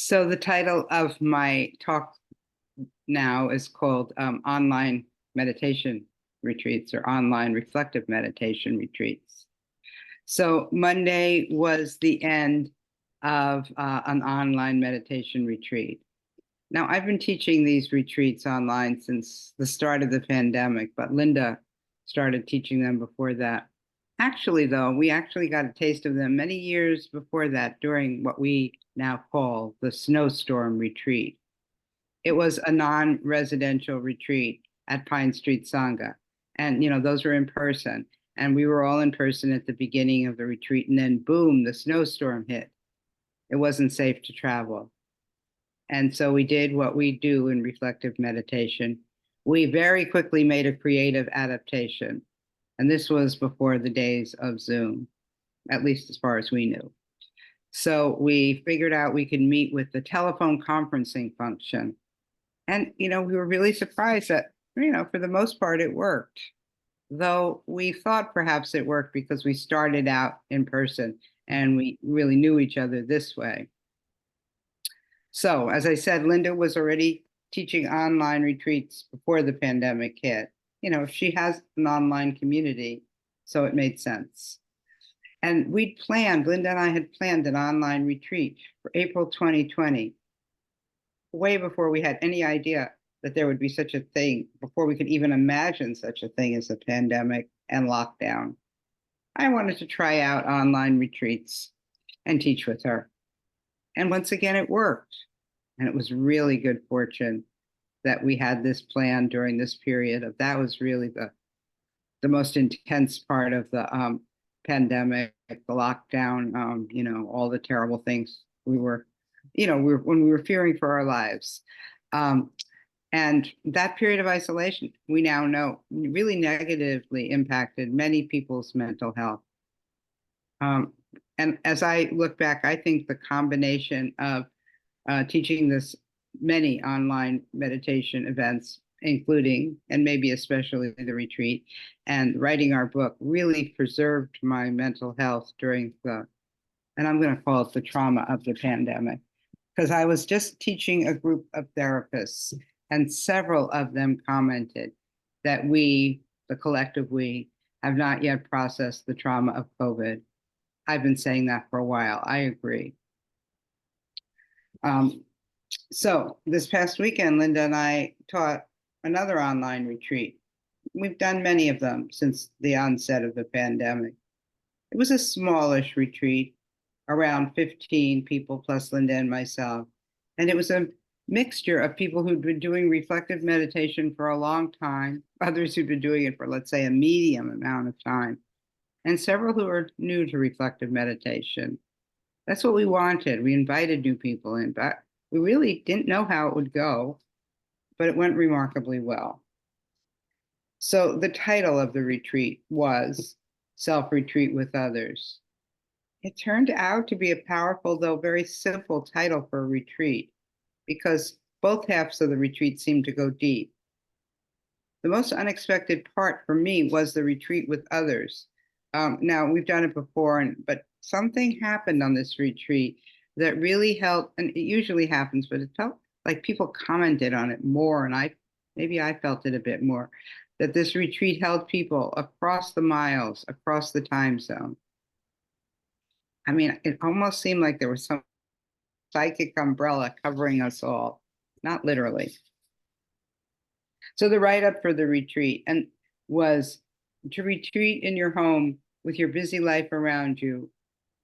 So the title of my talk now is called Online Meditation Retreats or Online Reflective Meditation Retreats. So Monday was the end of an online meditation retreat. Now, I've been teaching these retreats online since the start of the pandemic, but Linda started teaching them before that. Actually, though, we actually got a taste of them many years before that during what we now call the snowstorm retreat. It was a non-residential retreat at Pine Street Sangha. And, those were in person. And we were all in person at the beginning of the retreat. And then, boom, the snowstorm hit. It wasn't safe to travel. And so we did what we do in reflective meditation. We very quickly made a creative adaptation. And this was before the days of Zoom, at least as far as we knew. So we figured out we could meet with the telephone conferencing function. And, we were really surprised that, for the most part, it worked. Though we thought perhaps it worked because we started out in person and we really knew each other this way. So, as I said, Linda was already teaching online retreats before the pandemic hit. She has an online community, so it made sense. And Linda and I had planned an online retreat for April 2020, way before we had any idea that there would be such a thing, before we could even imagine such a thing as a pandemic and lockdown. I wanted to try out online retreats and teach with her. And once again, it worked. And it was really good fortune that we had this plan during this period that was really the most intense part of the pandemic, the lockdown, all the terrible things when we were fearing for our lives. And that period of isolation, we now know, really negatively impacted many people's mental health. And as I look back, I think the combination of teaching this many online meditation events, including, and maybe especially the retreat, and writing our book really preserved my mental health during and I'm going to call it the trauma of the pandemic, because I was just teaching a group of therapists, and several of them commented that we, the collective we, have not yet processed the trauma of COVID. I've been saying that for a while. I agree. So this past weekend, Linda and I taught another online retreat. We've done many of them since the onset of the pandemic. It was a smallish retreat, around 15 people plus Linda and myself. And it was a mixture of people who'd been doing reflective meditation for a long time, others who'd been doing it for, let's say, a medium amount of time, and several who are new to reflective meditation. That's what we wanted. We invited new people in, but we really didn't know how it would go, but it went remarkably well. So the title of the retreat was Self-Retreat with Others. It turned out to be a powerful, though very simple title for a retreat, because both halves of the retreat seemed to go deep. The most unexpected part for me was the retreat with others. Now, we've done it before, but something happened on this retreat that really helped, and it usually happens, but it felt like people commented on it more, and maybe I felt it a bit more, that this retreat held people across the miles, across the time zone. I mean, it almost seemed like there was some psychic umbrella covering us all, not literally. So the write-up for the retreat was to retreat in your home with your busy life around you,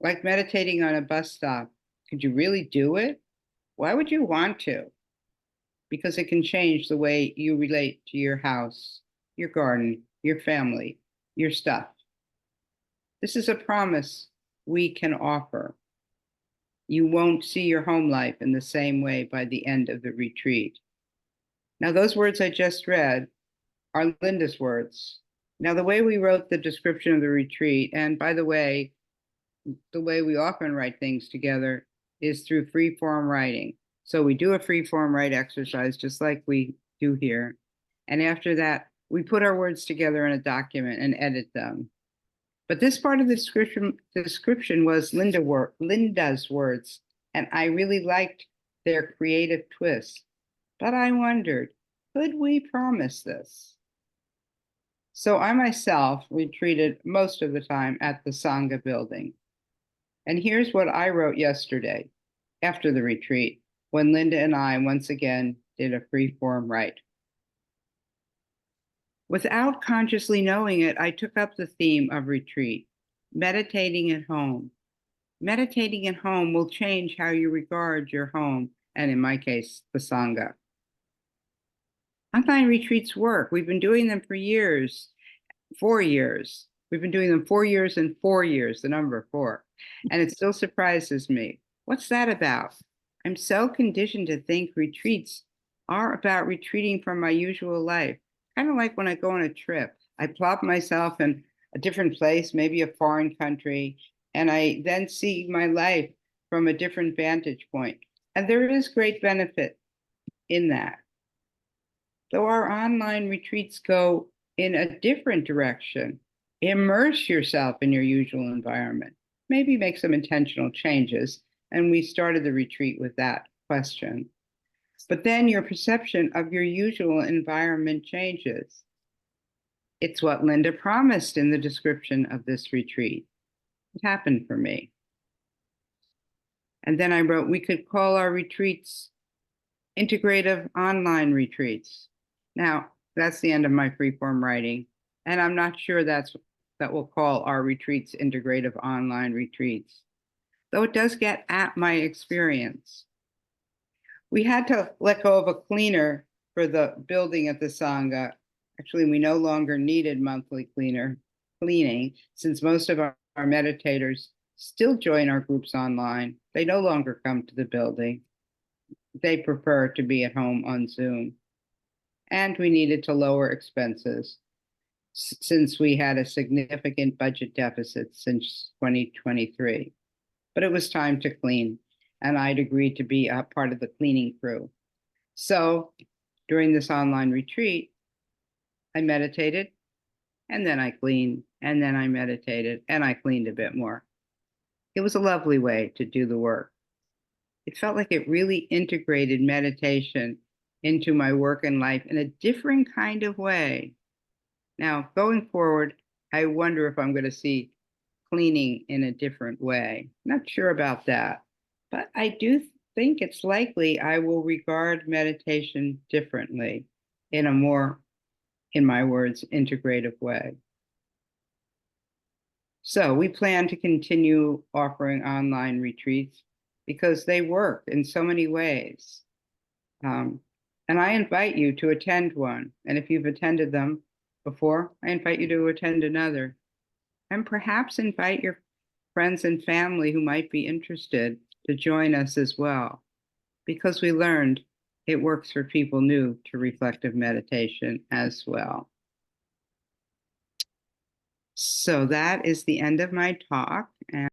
like meditating on a bus stop. Could you really do it? Why would you want to? Because it can change the way you relate to your house, your garden, your family, your stuff. This is a promise we can offer. You won't see your home life in the same way by the end of the retreat. Now, those words I just read are Linda's words. Now, the way we wrote the description of the retreat, and by the way we often write things together is through free-form writing. So we do a free-form write exercise just like we do here. And after that, we put our words together in a document and edit them. But this part of the description was Linda's words, and I really liked their creative twists. But I wondered, could we promise this? So I myself retreated most of the time at the Sangha building. And here's what I wrote yesterday after the retreat, when Linda and I once again did a free-form rite. Without consciously knowing it, I took up the theme of retreat, meditating at home. Meditating at home will change how you regard your home, and in my case, the Sangha. Online retreats work. We've been doing them for years, 4 years. We've been doing them 4 years and 4 years, the number 4. And it still surprises me. What's that about? I'm so conditioned to think retreats are about retreating from my usual life. Kind of like when I go on a trip. I plop myself in a different place, maybe a foreign country, and I then see my life from a different vantage point. And there is great benefit in that. Though our online retreats go in a different direction, immerse yourself in your usual environment, maybe make some intentional changes. And we started the retreat with that question. But then your perception of your usual environment changes. It's what Linda promised in the description of this retreat. It happened for me. And then I wrote, we could call our retreats integrative online retreats. Now, that's the end of my freeform writing. And I'm not sure that we'll call our retreats integrative online retreats, though it does get at my experience. We had to let go of a cleaner for the building at the Sangha. Actually, we no longer needed monthly cleaning, since most of our meditators still join our groups online. They no longer come to the building. They prefer to be at home on Zoom. And we needed to lower expenses since we had a significant budget deficit since 2023. But it was time to clean, and I'd agreed to be a part of the cleaning crew. So during this online retreat, I meditated, and then I cleaned, and then I meditated, and I cleaned a bit more. It was a lovely way to do the work. It felt like it really integrated meditation into my work and life in a different kind of way. Now, going forward, I wonder if I'm going to see cleaning in a different way. Not sure about that, but I do think it's likely I will regard meditation differently in a more, in my words, integrative way. So we plan to continue offering online retreats because they work in so many ways. And I invite you to attend one. And if you've attended them before, I invite you to attend another. And perhaps invite your friends and family who might be interested to join us as well, because we learned it works for people new to reflective meditation as well. So that is the end of my talk. And